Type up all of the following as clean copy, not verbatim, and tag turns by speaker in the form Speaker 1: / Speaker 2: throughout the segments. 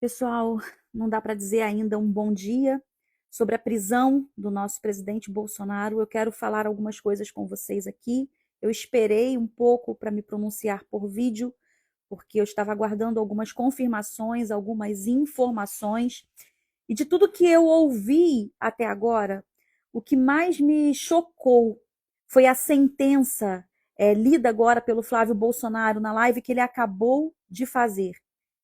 Speaker 1: Pessoal, não dá para dizer ainda um bom dia sobre a prisão do nosso presidente Bolsonaro. Eu quero falar algumas coisas com vocês aqui. Eu esperei um pouco para me pronunciar por vídeo, porque eu estava aguardando algumas confirmações, algumas informações. E de tudo que eu ouvi até agora, o que mais me chocou foi a sentença lida agora pelo Flávio Bolsonaro na live que ele acabou de fazer.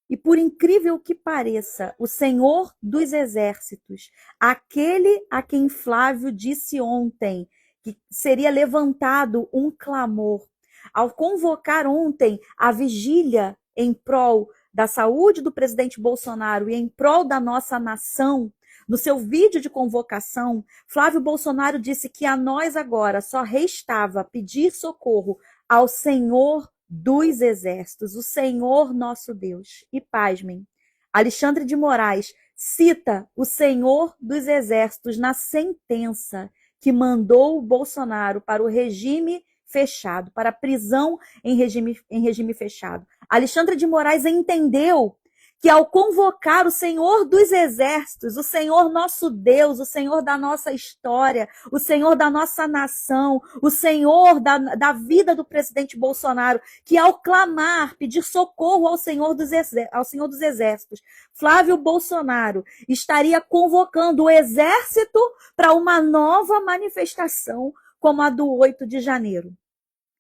Speaker 1: E por incrível que pareça, o Senhor dos Exércitos, aquele a quem Flávio disse ontem que seria levantado um clamor, ao convocar ontem a vigília em prol da saúde do presidente Bolsonaro e em prol da nossa nação, no seu vídeo de convocação, Flávio Bolsonaro disse que a nós agora só restava pedir socorro ao Senhor dos Exércitos, o Senhor nosso Deus. E pasmem, Alexandre de Moraes cita o Senhor dos Exércitos na sentença que mandou o Bolsonaro para o regime fechado, para a prisão em regime fechado. Alexandre de Moraes entendeu que ao convocar o Senhor dos Exércitos, o Senhor nosso Deus, o Senhor da nossa história, o Senhor da nossa nação, o Senhor da vida do presidente Bolsonaro, que ao clamar, pedir socorro ao Senhor dos Exércitos, Flávio Bolsonaro estaria convocando o exército para uma nova manifestação como a do 8 de janeiro.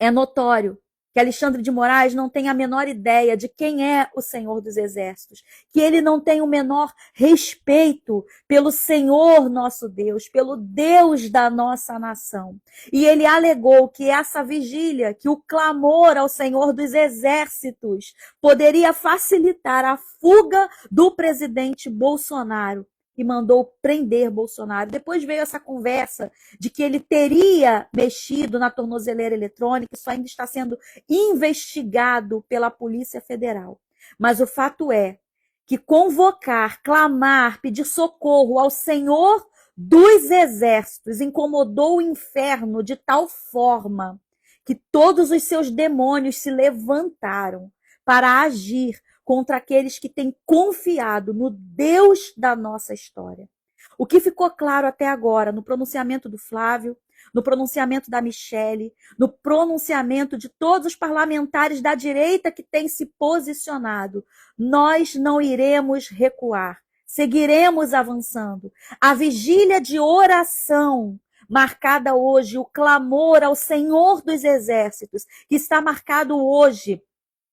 Speaker 1: É notório que Alexandre de Moraes não tem a menor ideia de quem é o Senhor dos Exércitos, que ele não tem o menor respeito pelo Senhor nosso Deus, pelo Deus da nossa nação. E ele alegou que essa vigília, que o clamor ao Senhor dos Exércitos poderia facilitar a fuga do presidente Bolsonaro. E mandou prender Bolsonaro. Depois veio essa conversa de que ele teria mexido na tornozeleira eletrônica, isso ainda está sendo investigado pela Polícia Federal. Mas o fato é que convocar, clamar, pedir socorro ao Senhor dos Exércitos incomodou o inferno de tal forma que todos os seus demônios se levantaram para agir contra aqueles que têm confiado no Deus da nossa história. O que ficou claro até agora no pronunciamento do Flávio, no pronunciamento da Michelle, no pronunciamento de todos os parlamentares da direita que têm se posicionado, nós não iremos recuar, seguiremos avançando. A vigília de oração marcada hoje, o clamor ao Senhor dos Exércitos, que está marcado hoje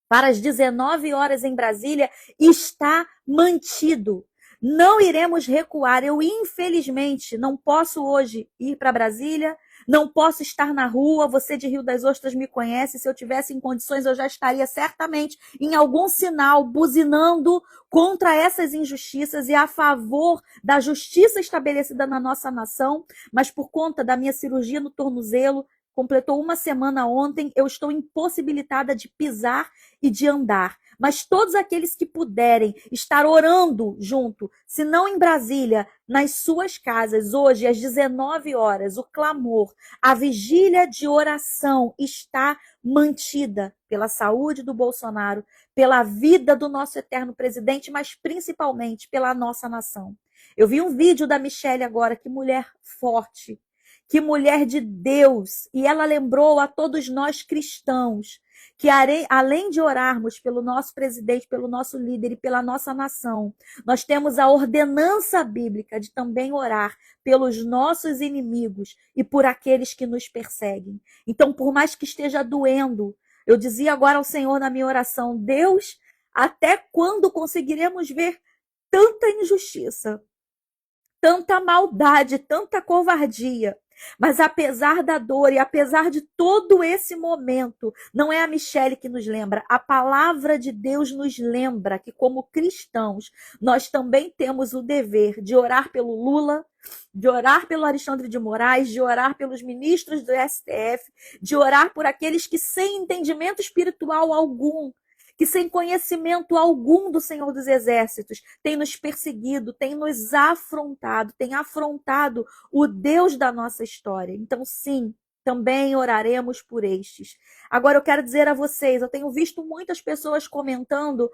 Speaker 1: para as 19 horas em Brasília, está mantido. Não iremos recuar. Eu, infelizmente, não posso hoje ir para Brasília, não posso estar na rua. Você de Rio das Ostras me conhece. Se eu tivesse em condições, eu já estaria certamente em algum sinal buzinando contra essas injustiças e a favor da justiça estabelecida na nossa nação. Mas por conta da minha cirurgia no tornozelo, completou uma semana ontem, eu estou impossibilitada de pisar e de andar. Mas todos aqueles que puderem estar orando junto, se não em Brasília, nas suas casas, hoje às 19 horas, o clamor, a vigília de oração está mantida pela saúde do Bolsonaro, pela vida do nosso eterno presidente, mas principalmente pela nossa nação. Eu vi um vídeo da Michelle agora, que mulher forte, que mulher de Deus, e ela lembrou a todos nós cristãos que além de orarmos pelo nosso presidente, pelo nosso líder e pela nossa nação, nós temos a ordenança bíblica de também orar pelos nossos inimigos e por aqueles que nos perseguem. Então, por mais que esteja doendo, eu dizia agora ao Senhor na minha oração, Deus, até quando conseguiremos ver tanta injustiça, tanta maldade, tanta covardia? Mas apesar da dor e apesar de todo esse momento, não é a Michelle que nos lembra, a palavra de Deus nos lembra que como cristãos, nós também temos o dever de orar pelo Lula, de orar pelo Alexandre de Moraes, de orar pelos ministros do STF, de orar por aqueles que sem entendimento espiritual algum, que sem conhecimento algum do Senhor dos Exércitos, tem nos perseguido, tem nos afrontado, tem afrontado o Deus da nossa história. Então, sim, também oraremos por estes. Agora eu quero dizer a vocês, eu tenho visto muitas pessoas comentando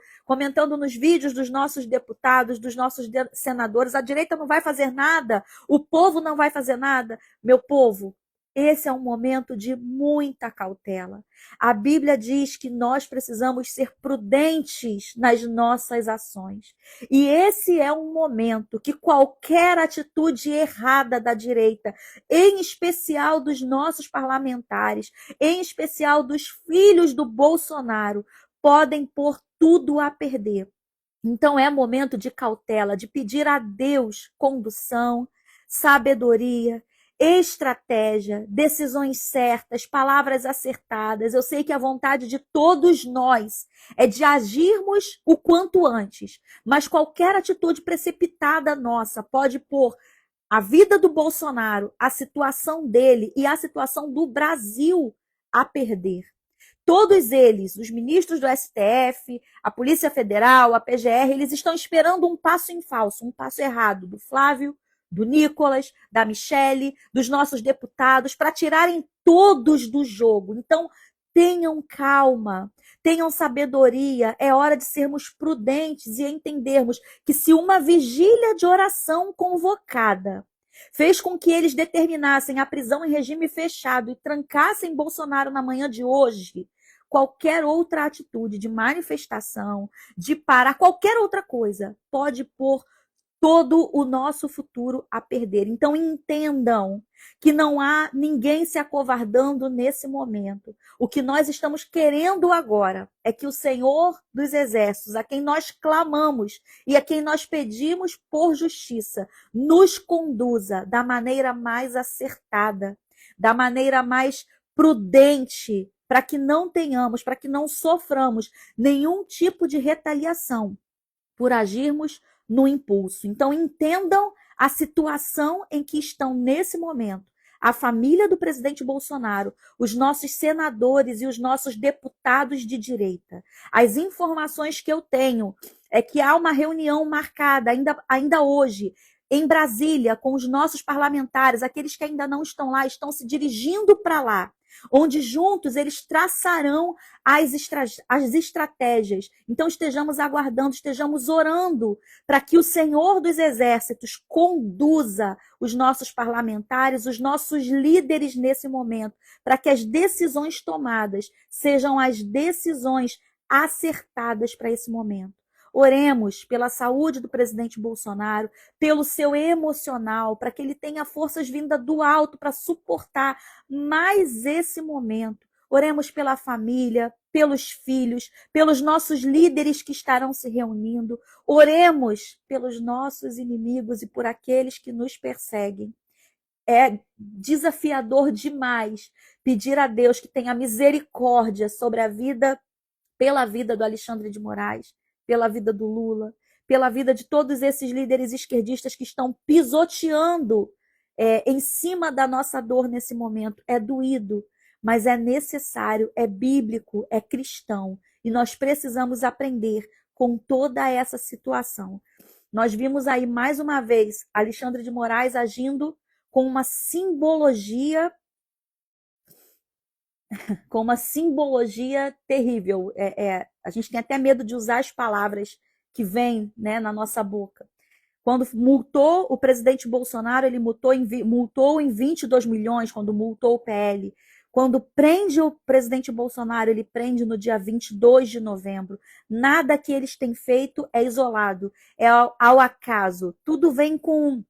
Speaker 1: nos vídeos dos nossos deputados, dos nossos senadores, a direita não vai fazer nada, o povo não vai fazer nada. Meu povo, esse é um momento de muita cautela. A Bíblia diz que nós precisamos ser prudentes nas nossas ações. E esse é um momento que qualquer atitude errada da direita, em especial dos nossos parlamentares, em especial dos filhos do Bolsonaro, podem pôr tudo a perder. Então é momento de cautela, de pedir a Deus condução, sabedoria, estratégia, decisões certas, palavras acertadas. Eu sei que a vontade de todos nós é de agirmos o quanto antes, mas qualquer atitude precipitada nossa pode pôr a vida do Bolsonaro, a situação dele e a situação do Brasil a perder. Todos eles, os ministros do STF, a Polícia Federal, a PGR, eles estão esperando um passo em falso, um passo errado do Flávio, do Nicolas, da Michele, dos nossos deputados, para tirarem todos do jogo. Então, tenham calma, tenham sabedoria, é hora de sermos prudentes e entendermos que se uma vigília de oração convocada fez com que eles determinassem a prisão em regime fechado e trancassem Bolsonaro na manhã de hoje, qualquer outra atitude de manifestação, de parar, qualquer outra coisa, pode pôr todo o nosso futuro a perder. Então entendam que não há ninguém se acovardando nesse momento. O que nós estamos querendo agora é que o Senhor dos Exércitos, a quem nós clamamos e a quem nós pedimos por justiça, nos conduza da maneira mais acertada, da maneira mais prudente, para que não tenhamos, para que não soframos nenhum tipo de retaliação por agirmos no impulso. Então, entendam a situação em que estão nesse momento a família do presidente Bolsonaro, os nossos senadores e os nossos deputados de direita. As informações que eu tenho é que há uma reunião marcada ainda hoje em Brasília com os nossos parlamentares, aqueles que ainda não estão lá, estão se dirigindo para lá, onde juntos eles traçarão as estratégias. Então estejamos aguardando, estejamos orando para que o Senhor dos Exércitos conduza os nossos parlamentares, os nossos líderes nesse momento, para que as decisões tomadas sejam as decisões acertadas para esse momento. Oremos pela saúde do presidente Bolsonaro, pelo seu emocional, para que ele tenha forças vindas do alto para suportar mais esse momento. Oremos pela família, pelos filhos, pelos nossos líderes que estarão se reunindo. Oremos pelos nossos inimigos e por aqueles que nos perseguem. É desafiador demais pedir a Deus que tenha misericórdia sobre a vida, pela vida do Alexandre de Moraes, pela vida do Lula, pela vida de todos esses líderes esquerdistas que estão pisoteando em cima da nossa dor nesse momento. É doído, mas é necessário, é bíblico, é cristão. E nós precisamos aprender com toda essa situação. Nós vimos aí, mais uma vez, Alexandre de Moraes agindo com uma simbologia terrível. A gente tem até medo de usar as palavras que vêm, né, na nossa boca. Quando multou o presidente Bolsonaro, ele multou em 22 milhões, quando multou o PL. Quando prende o presidente Bolsonaro, ele prende no dia 22 de novembro. Nada que eles têm feito é isolado, é ao acaso. Tudo vem com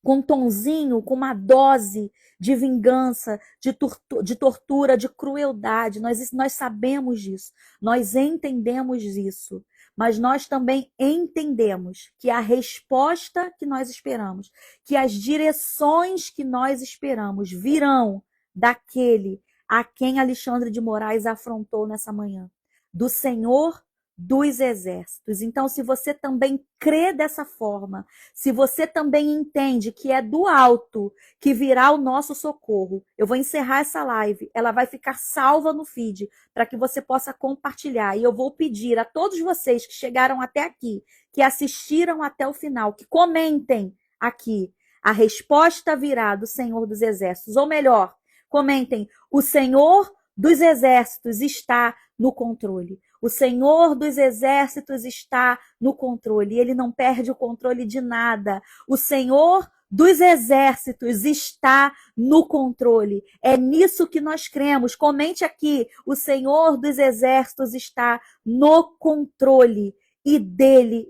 Speaker 1: um tonzinho, com uma dose de vingança, de tortura, de crueldade. Nós sabemos disso, nós entendemos isso, mas nós também entendemos que a resposta que nós esperamos, que as direções que nós esperamos virão daquele a quem Alexandre de Moraes afrontou nessa manhã, do Senhor dos Exércitos. Então, se você também crê dessa forma, se você também entende que é do alto que virá o nosso socorro, eu vou encerrar essa live, ela vai ficar salva no feed, para que você possa compartilhar. E eu vou pedir a todos vocês que chegaram até aqui, que assistiram até o final, que comentem aqui, a resposta virá do Senhor dos Exércitos, ou melhor, Comentem, o Senhor dos Exércitos está no controle. O Senhor dos Exércitos está no controle. Ele não perde o controle de nada. O Senhor dos Exércitos está no controle. É nisso que nós cremos. Comente aqui. O Senhor dos Exércitos está no controle e dele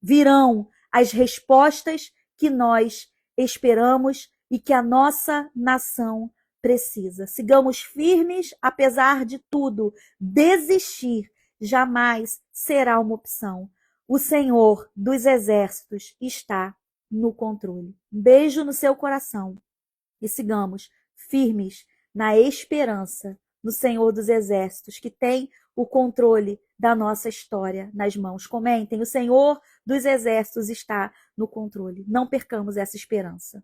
Speaker 1: virão as respostas que nós esperamos e que a nossa nação precisa. Sigamos firmes, apesar de tudo. Desistir jamais será uma opção. O Senhor dos Exércitos está no controle. Um beijo no seu coração e sigamos firmes na esperança no Senhor dos Exércitos, que tem o controle da nossa história nas mãos. Comentem, o Senhor dos Exércitos está no controle. Não percamos essa esperança.